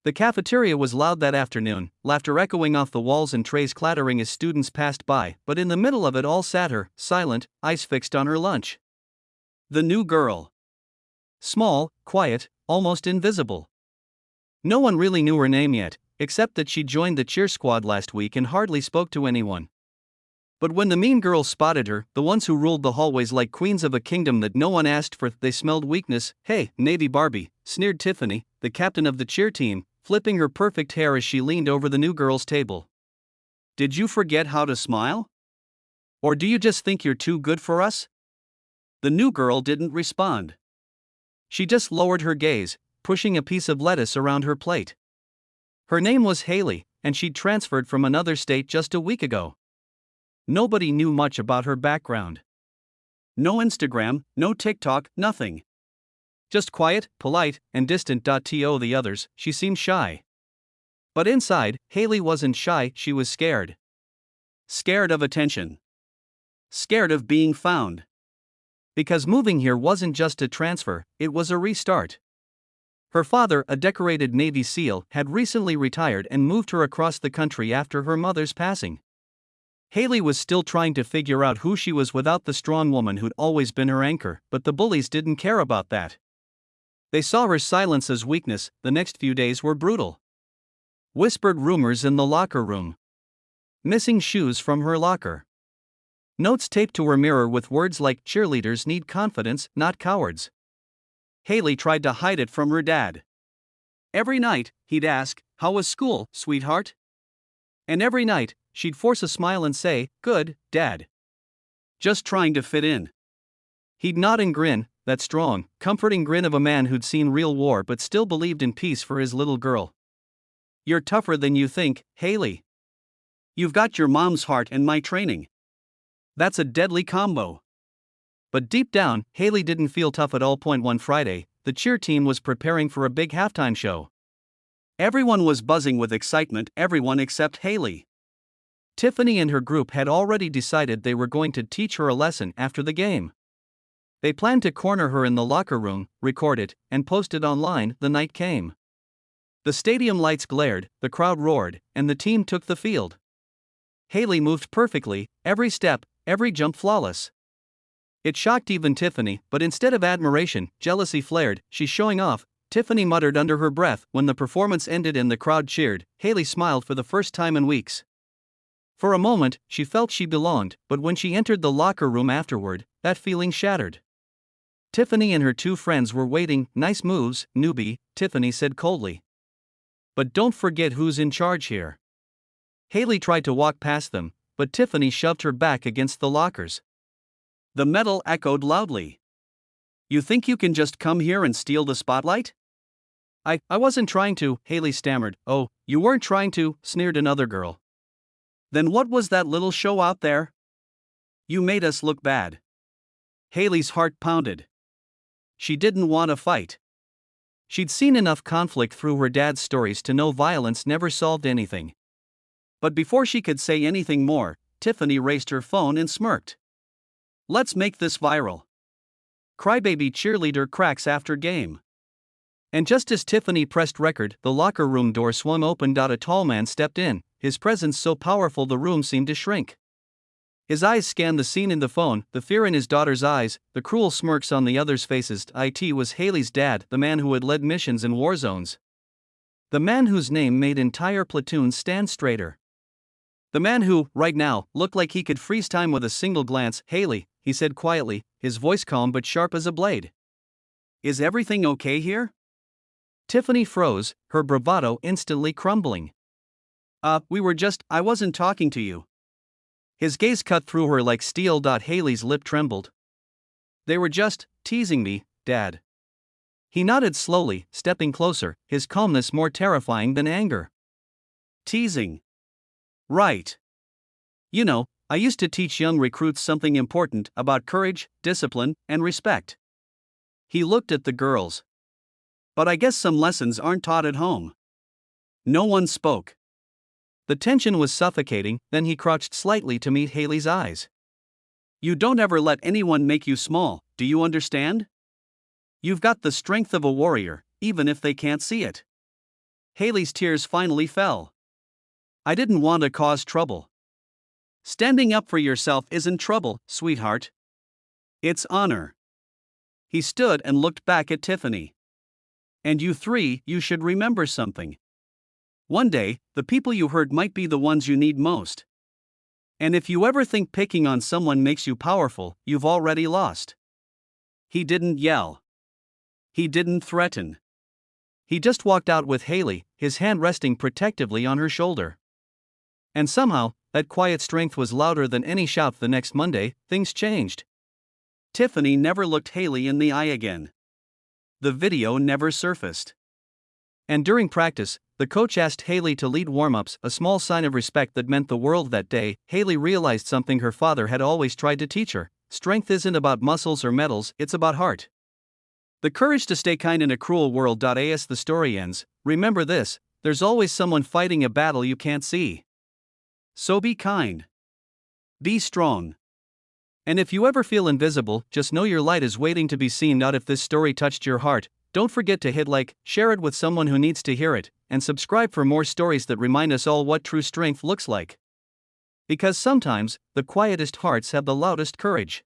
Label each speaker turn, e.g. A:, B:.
A: The cafeteria was loud that afternoon, laughter echoing off the walls and trays clattering as students passed by, but in the middle of it all sat her, silent, eyes fixed on her lunch. The new girl. Small, quiet, almost invisible. No one really knew her name yet, except that she joined the cheer squad last week and hardly spoke to anyone. But when the mean girls spotted her, the ones who ruled the hallways like queens of a kingdom that no one asked for, they smelled weakness. "Hey, Navy Barbie," sneered Tiffany, the captain of the cheer team, flipping her perfect hair as she leaned over the new girl's table. "Did you forget how to smile? Or do you just think you're too good for us?" The new girl didn't respond. She just lowered her gaze, pushing a piece of lettuce around her plate. Her name was Haley, and she'd transferred from another state just a week ago. Nobody knew much about her background. No Instagram, no TikTok, nothing. Just quiet, polite, and distant. To the others, she seemed shy. But inside, Haley wasn't shy, she was scared. Scared of attention. Scared of being found. Because moving here wasn't just a transfer, it was a restart. Her father, a decorated Navy SEAL, had recently retired and moved her across the country after her mother's passing. Haley was still trying to figure out who she was without the strong woman who'd always been her anchor, but the bullies didn't care about that. They saw her silence as weakness. The next few days were brutal. Whispered rumors in the locker room. Missing shoes from her locker. Notes taped to her mirror with words like, "Cheerleaders need confidence, not cowards." Haley tried to hide it from her dad. Every night, he'd ask, "How was school, sweetheart?" And every night, she'd force a smile and say, "Good, Dad." Just trying to fit in. He'd nod and grin, that strong, comforting grin of a man who'd seen real war but still believed in peace for his little girl. "You're tougher than you think, Haley. You've got your mom's heart and my training. That's a deadly combo." But deep down, Haley didn't feel tough at all. One Friday, the cheer team was preparing for a big halftime show. Everyone was buzzing with excitement, everyone except Haley. Tiffany and her group had already decided they were going to teach her a lesson after the game. They planned to corner her in the locker room, record it, and post it online. The night came. The stadium lights glared, the crowd roared, and the team took the field. Haley moved perfectly, every step, every jump flawless. It shocked even Tiffany, but instead of admiration, jealousy flared. "She's showing off," Tiffany muttered under her breath. When the performance ended and the crowd cheered, Haley smiled for the first time in weeks. For a moment, she felt she belonged, but when she entered the locker room afterward, that feeling shattered. Tiffany and her two friends were waiting. "Nice moves, newbie," Tiffany said coldly. "But don't forget who's in charge here." Haley tried to walk past them, but Tiffany shoved her back against the lockers. The metal echoed loudly. "You think you can just come here and steal the spotlight?" I wasn't trying to," Haley stammered. "Oh, you weren't trying to," sneered another girl. "Then what was that little show out there? You made us look bad." Haley's heart pounded. She didn't want to fight. She'd seen enough conflict through her dad's stories to know violence never solved anything. But before she could say anything more, Tiffany raised her phone and smirked. "Let's make this viral. Crybaby cheerleader cracks after game." And just as Tiffany pressed record, the locker room door swung open. A tall man stepped in, his presence so powerful the room seemed to shrink. His eyes scanned the scene in the phone, the fear in his daughter's eyes, the cruel smirks on the others' faces. It was Haley's dad, the man who had led missions in war zones. The man whose name made entire platoons stand straighter. The man who, right now, looked like he could freeze time with a single glance. "Haley," he said quietly, his voice calm but sharp as a blade. "Is everything okay here?" Tiffany froze, her bravado instantly crumbling. I wasn't talking to you." His gaze cut through her like steel. Haley's lip trembled. "They were just teasing me, Dad." He nodded slowly, stepping closer, his calmness more terrifying than anger. "Teasing. Right. You know, I used to teach young recruits something important about courage, discipline, and respect." He looked at the girls. "But I guess some lessons aren't taught at home." No one spoke. The tension was suffocating. Then he crouched slightly to meet Haley's eyes. "You don't ever let anyone make you small, do you understand? You've got the strength of a warrior, even if they can't see it." Haley's tears finally fell. I didn't want to cause trouble. Standing up for yourself isn't trouble, sweetheart. It's honor. He stood and looked back at Tiffany. And you three, you should remember something. One day, the people you hurt might be the ones you need most. And if you ever think picking on someone makes you powerful, you've already lost. He didn't yell. He didn't threaten. He just walked out with Haley, his hand resting protectively on her shoulder. And somehow, that quiet strength was louder than any shout. The next Monday, things changed. Tiffany never looked Haley in the eye again. The video never surfaced. And during practice, the coach asked Haley to lead warm-ups, a small sign of respect that meant the world that day. Haley realized something her father had always tried to teach her: strength isn't about muscles or medals, it's about heart. The courage to stay kind in a cruel world. As the story ends, remember this: there's always someone fighting a battle you can't see. So be kind. Be strong. And if you ever feel invisible, just know your light is waiting to be seen. If this story touched your heart, don't forget to hit like, share it with someone who needs to hear it, and subscribe for more stories that remind us all what true strength looks like. Because sometimes, the quietest hearts have the loudest courage.